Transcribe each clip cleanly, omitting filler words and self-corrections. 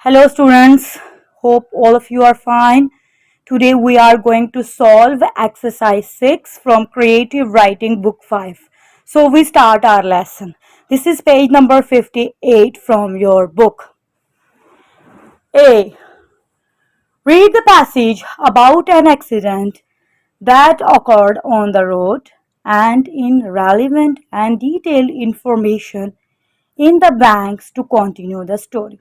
Hello students, hope all of you are fine. Today we are going to solve exercise 6 from creative writing book 5. So we start our lesson. This is page number 58 from your book. A. Read the passage about an accident that occurred on the road and in relevant and detailed information in the blanks to continue the story.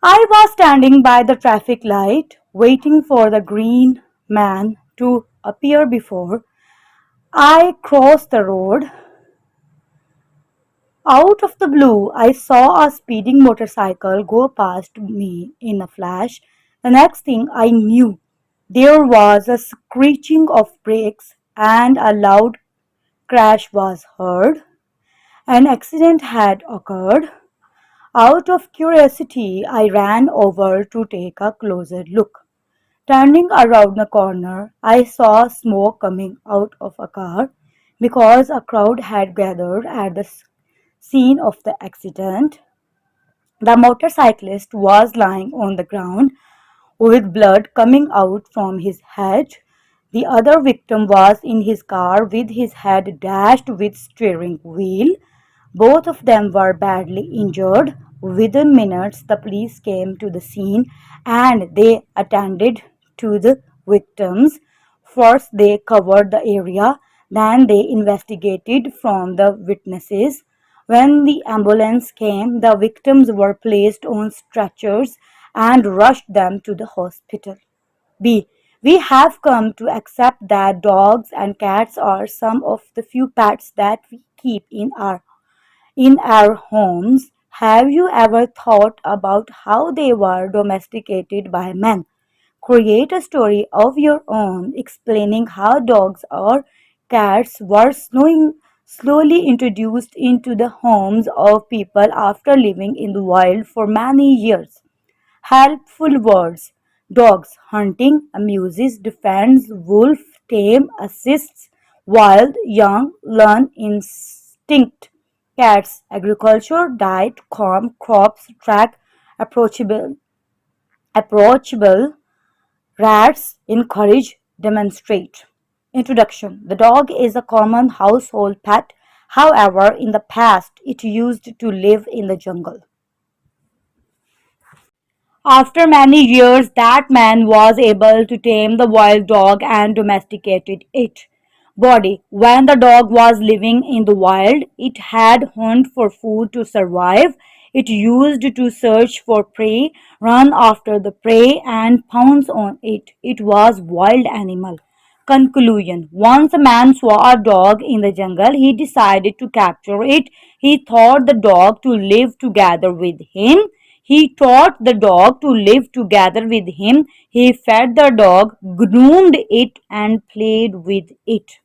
I was standing by the traffic light, waiting for the green man to appear before I crossed the road. Out of the blue, I saw a speeding motorcycle go past me in a flash. The next thing I knew, there was a screeching of brakes and a loud crash was heard. An accident had occurred. Out of curiosity, I ran over to take a closer look. Turning around the corner, I saw smoke coming out of a car because a crowd had gathered at the scene of the accident. The motorcyclist was lying on the ground with blood coming out from his head. The other victim was in his car with his head dashed with steering wheel. Both of them were badly injured. Within minutes, the police came to the scene and they attended to the victims. First, they covered the area, then, they investigated from the witnesses. When the ambulance came, the victims were placed on stretchers and rushed them to the hospital. B. We have come to accept that dogs and cats are some of the few pets that we keep in our homes. Have you ever thought about how they were domesticated by men? Create a story of your own explaining how dogs or cats were slowly introduced into the homes of people after living in the wild for many years. Helpful words. Dogs hunting, amuses, defends, wolf tame, assists, wild, young, learn instinct. Cats agriculture, diet, calm, crops, track, approachable, rats, encourage, demonstrate. Introduction. The dog is a common household pet. However, in the past, it used to live in the jungle. After many years, that man was able to tame the wild dog and domesticated it. Body. When the dog was living in the wild, it had hunt for food to survive. It used to search for prey, run after the prey, and pounce on it. It was wild animal. Conclusion. Once a man saw a dog in the jungle, he decided to capture it. He taught the dog to live together with him. He taught the dog to live together with him. He fed the dog, groomed it, and played with it.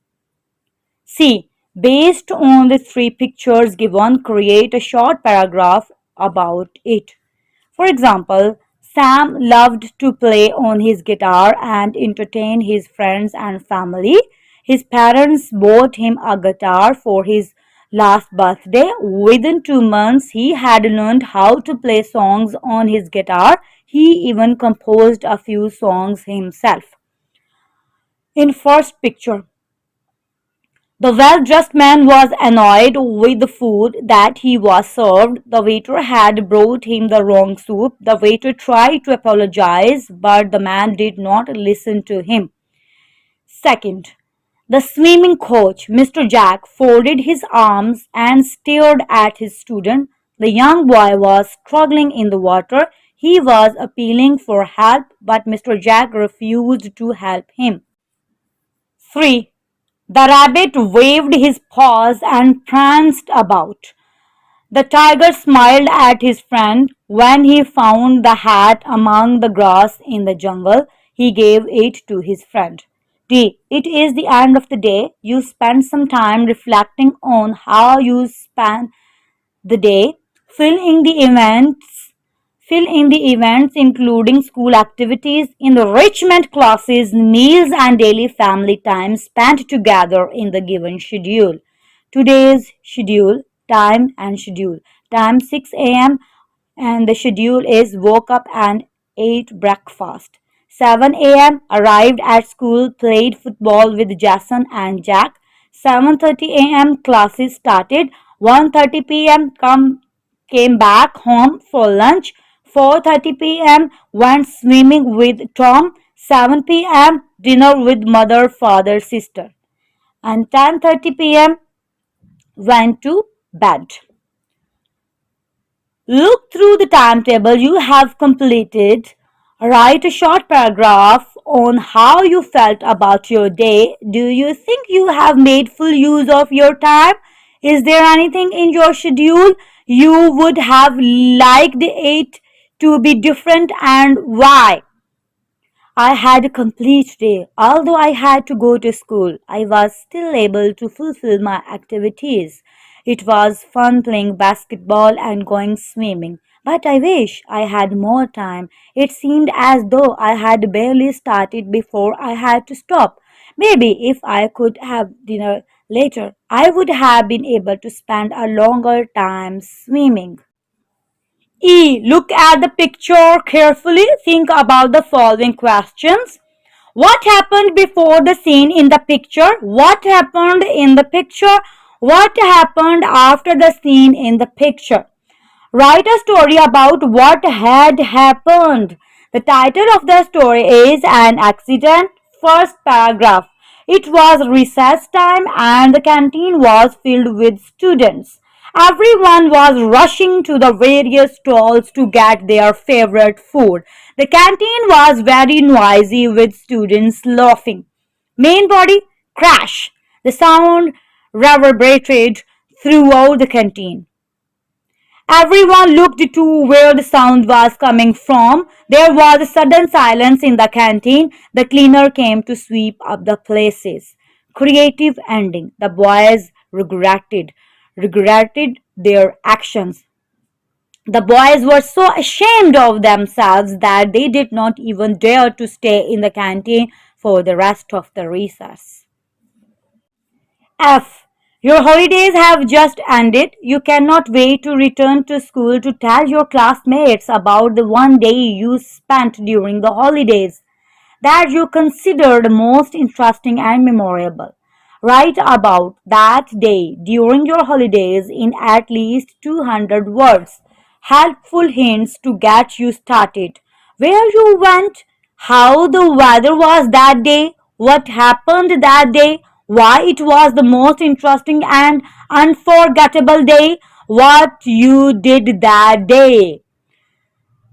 C. Based on the three pictures given, create a short paragraph about it. For example, Sam loved to play on his guitar and entertain his friends and family. His parents bought him a guitar for his last birthday. Within 2 months, he had learned how to play songs on his guitar. He even composed a few songs himself. In first picture, the well-dressed man was annoyed with the food that he was served. The waiter had brought him the wrong soup. The waiter tried to apologize, but the man did not listen to him. Second, the swimming coach, Mr. Jack, folded his arms and stared at his student. The young boy was struggling in the water. He was appealing for help, but Mr. Jack refused to help him. 3. The rabbit waved his paws and pranced about. The tiger smiled at his friend. When he found the hat among the grass in the jungle, he gave it to his friend. D. It is the end of the day. You spend some time reflecting on how you spent the day. Fill in the events Fill in the events including school activities, enrichment classes, meals and daily family time spent together in the given schedule. Today's schedule, time and schedule. Time 6 a.m. And the schedule is woke up and ate breakfast. 7 a.m. arrived at school, played football with Jason and Jack. 7:30 a.m. classes started. 1:30 p.m. Came back home for lunch. 4:30 p.m. went swimming with Tom. 7 p.m. dinner with mother, father, sister. And 10:30 p.m. went to bed. Look through the timetable you have completed. Write a short paragraph on how you felt about your day. Do you think you have made full use of your time? Is there anything in your schedule you would have liked it to be different, and why? I had a complete day. Although I had to go to school, I was still able to fulfill my activities. It was fun playing basketball and going swimming. But I wish I had more time. It seemed as though I had barely started before I had to stop. Maybe if I could have dinner later, I would have been able to spend a longer time swimming. E. Look at the picture carefully. Think about the following questions. What happened before the scene in the picture? What happened in the picture? What happened after the scene in the picture? Write a story about what had happened. The title of the story is An Accident. First paragraph. It was recess time and the canteen was filled with students. Everyone was rushing to the various stalls to get their favorite food. The canteen was very noisy with students laughing. Main body crash. The sound reverberated throughout the canteen. Everyone looked to where the sound was coming from. There was a sudden silence in the canteen. The cleaner came to sweep up the places. Creative ending. The boys regretted their actions. The boys were so ashamed of themselves that they did not even dare to stay in the canteen for the rest of the recess. F. Your holidays have just ended. You cannot wait to return to school to tell your classmates about the one day you spent during the holidays that you considered most interesting and memorable. Write about that day during your holidays in at least 200 words. Helpful hints to get you started. Where you went, how the weather was that day, what happened that day, why it was the most interesting and unforgettable day, what you did that day.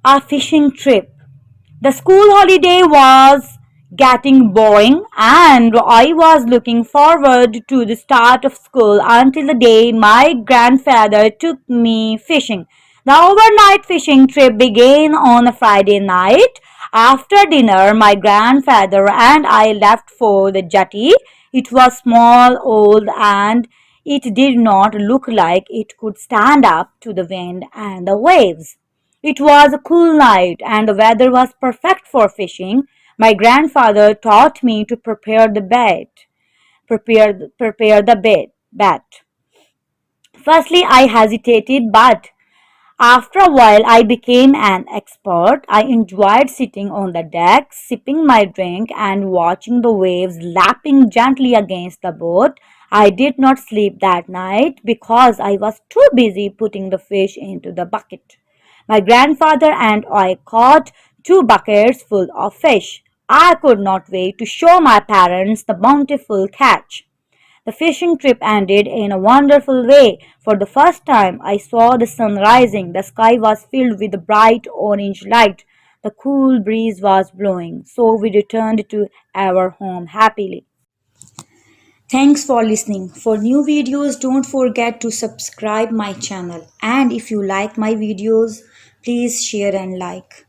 A fishing trip. The school holiday was getting boring, and I was looking forward to the start of school until the day my grandfather took me fishing. The overnight fishing trip began on a Friday night. After dinner, my grandfather and I left for the jetty. It was small, old, and it did not look like it could stand up to the wind and the waves. It was a cool night and the weather was perfect for fishing. My grandfather taught me to prepare the bait. Firstly, I hesitated, but after a while, I became an expert. I enjoyed sitting on the deck, sipping my drink, and watching the waves lapping gently against the boat. I did not sleep that night because I was too busy putting the fish into the bucket. My grandfather and I caught 2 buckets full of fish. I could not wait to show my parents the bountiful catch. The fishing trip ended in a wonderful way. For the first time, I saw the sun rising. The sky was filled with a bright orange light. The cool breeze was blowing, so we returned to our home happily. Thanks for listening. For new videos, don't forget to subscribe my channel. And if you like my videos, please share and like.